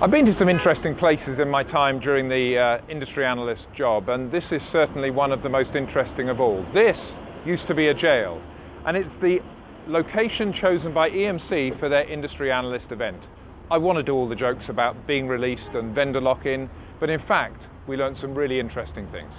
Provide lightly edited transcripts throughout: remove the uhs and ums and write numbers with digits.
I've been to some interesting places in my time during the industry analyst job, and this is certainly one of the most interesting of all. This used to be a jail, and it's the location chosen by EMC for their industry analyst event. I want to do all the jokes about being released and vendor lock-in, but in fact, we learned some really interesting things.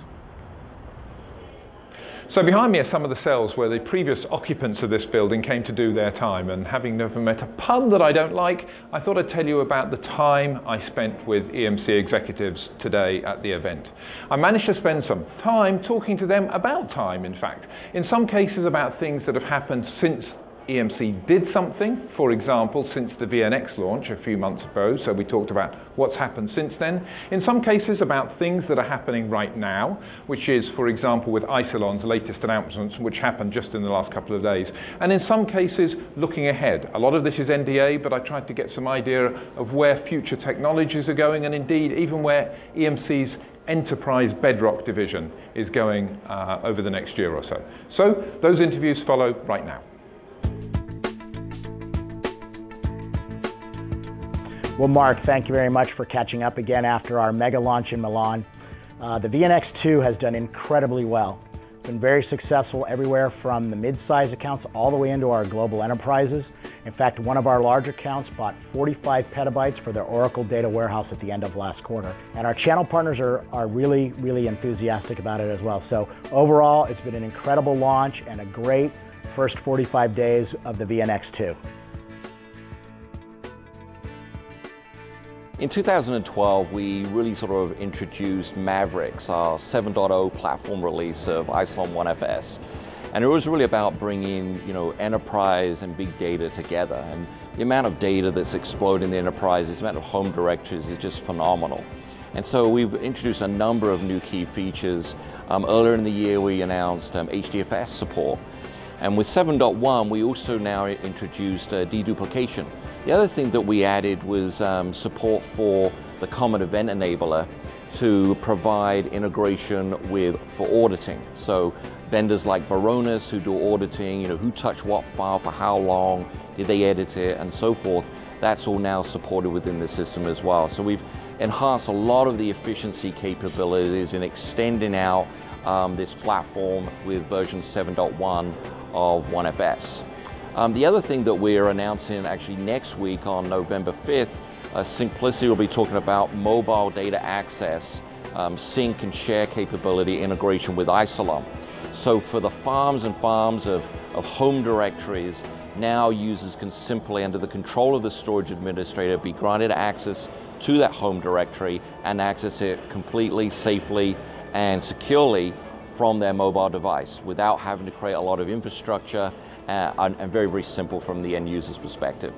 So behind me are some of the cells where the previous occupants of this building came to do their time, and having never met a pun that I don't like, I thought I'd tell you about the time I spent with EMC executives today at the event. I managed to spend some time talking to them about time, in fact. In some cases about things that have happened since EMC did something, for example, since the VNX launch a few months ago, so we talked about what's happened since then. In some cases about things that are happening right now, which is, for example, with Isilon's latest announcements, which happened just in the last couple of days. And in some cases, looking ahead. A lot of this is NDA, but I tried to get some idea of where future technologies are going, and indeed, even where EMC's Enterprise Bedrock division is going over the next year or so. So those interviews follow right now. Well, Mark, thank you very much for catching up again after our mega launch in Milan. The VNX2 has done incredibly well. Been very successful everywhere from the mid-size accounts all the way into our global enterprises. In fact, one of our large accounts bought 45 petabytes for their Oracle data warehouse at the end of last quarter. And our channel partners are really, really enthusiastic about it as well. So overall, it's been an incredible launch and a great first 45 days of the VNX2. In 2012, we really sort of introduced Mavericks, our 7.0 platform release of Isilon ONE-FS. And it was really about bringing, enterprise and big data together. And the amount of data that's exploding in the enterprises, the amount of home directories is just phenomenal. And so we've introduced a number of new key features. Earlier in the year, we announced HDFS support. And with 7.1, we also now introduced deduplication. The other thing that we added was support for the Common Event Enabler to provide integration for auditing. So vendors like Varonis who do auditing, who touched what file for how long, did they edit it, and so forth. That's all now supported within the system as well. So we've enhanced a lot of the efficiency capabilities in extending out this platform with version 7.1 of ONE-FS. The other thing that we're announcing actually next week on November 5th, Simplicity will be talking about mobile data access, sync and share capability integration with Isilon. So for the farms and farms of home directories, now users can simply, under the control of the storage administrator, be granted access to that home directory and access it completely, safely, and securely from their mobile device without having to create a lot of infrastructure and very, very simple from the end user's perspective.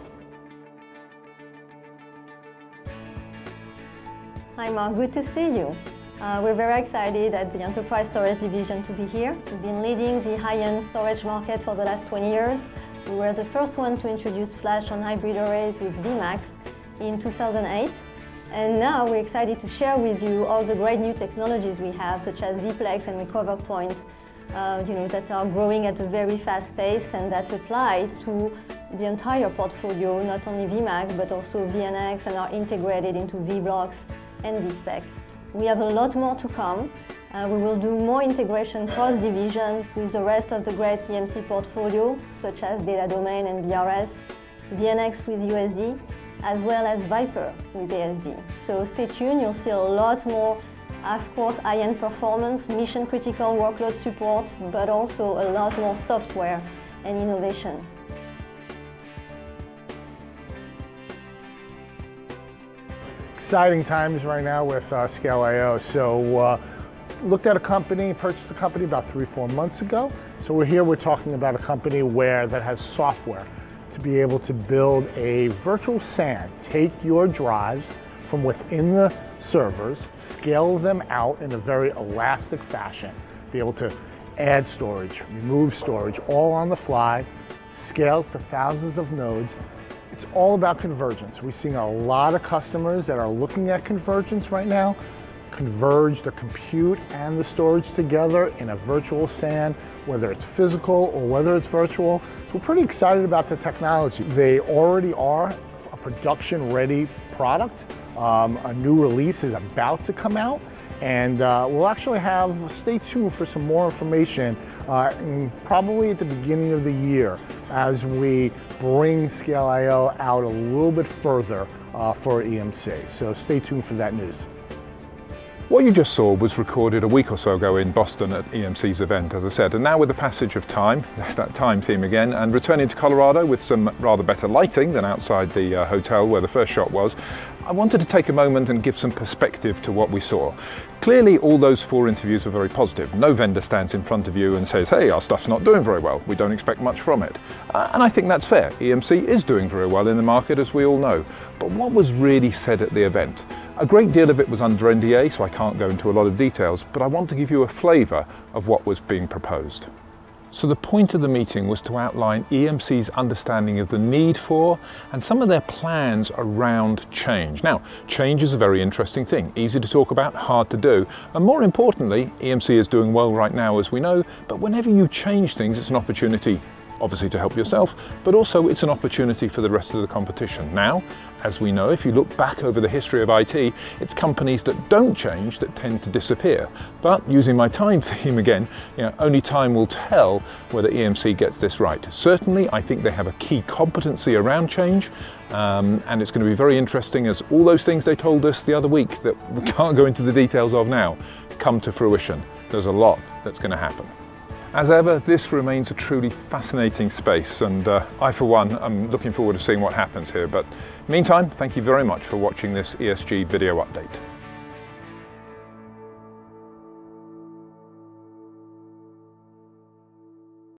Hi Mark, good to see you. We're very excited at the Enterprise Storage Division to be here. We've been leading the high-end storage market for the last 20 years. We were the first one to introduce flash on hybrid arrays with VMAX in 2008. And now we're excited to share with you all the great new technologies we have, such as vPlex and Recover Point, that are growing at a very fast pace and that apply to the entire portfolio, not only VMAX, but also VNX, and are integrated into vBlocks and vSpec. We have a lot more to come. We will do more integration cross-division with the rest of the great EMC portfolio, such as Data Domain and BRS, VNX with USD, as well as Viper with ASD. So stay tuned, you'll see a lot more, of course, high-end performance, mission-critical workload support, but also a lot more software and innovation. Exciting times right now with Scale.io. So looked at a company, purchased a company about 3-4 months ago. So we're talking about a company that has software to be able to build a virtual SAN, take your drives from within the servers, scale them out in a very elastic fashion, be able to add storage, remove storage, all on the fly, scales to thousands of nodes. It's all about convergence. We're seeing a lot of customers that are looking at convergence right now, converge the compute and the storage together in a virtual SAN, whether it's physical or whether it's virtual. So we're pretty excited about the technology. They already are a production-ready product. A new release is about to come out, and we'll actually stay tuned for some more information probably at the beginning of the year as we bring Scale.io out a little bit further for EMC. So stay tuned for that news. What you just saw was recorded a week or so ago in Boston at EMC's event, as I said, and now with the passage of time, that's that time theme again, and returning to Colorado with some rather better lighting than outside the hotel where the first shot was, I wanted to take a moment and give some perspective to what we saw. Clearly all those 4 interviews were very positive. No vendor stands in front of you and says, hey, our stuff's not doing very well, we don't expect much from it. And I think that's fair. EMC is doing very well in the market, as we all know. But what was really said at the event? A great deal of it was under NDA, so I can't go into a lot of details, but I want to give you a flavour of what was being proposed. So the point of the meeting was to outline EMC's understanding of the need for and some of their plans around change. Now, change is a very interesting thing, easy to talk about, hard to do, and more importantly, EMC is doing well right now, as we know, but whenever you change things, it's an opportunity, obviously to help yourself, but also it's an opportunity for the rest of the competition. Now, as we know, if you look back over the history of IT, it's companies that don't change that tend to disappear. But using my time theme again, only time will tell whether EMC gets this right. Certainly, I think they have a key competency around change, and it's going to be very interesting as all those things they told us the other week that we can't go into the details of now come to fruition. There's a lot that's going to happen. As ever, this remains a truly fascinating space, and I, for one, am looking forward to seeing what happens here. But meantime, thank you very much for watching this ESG video update.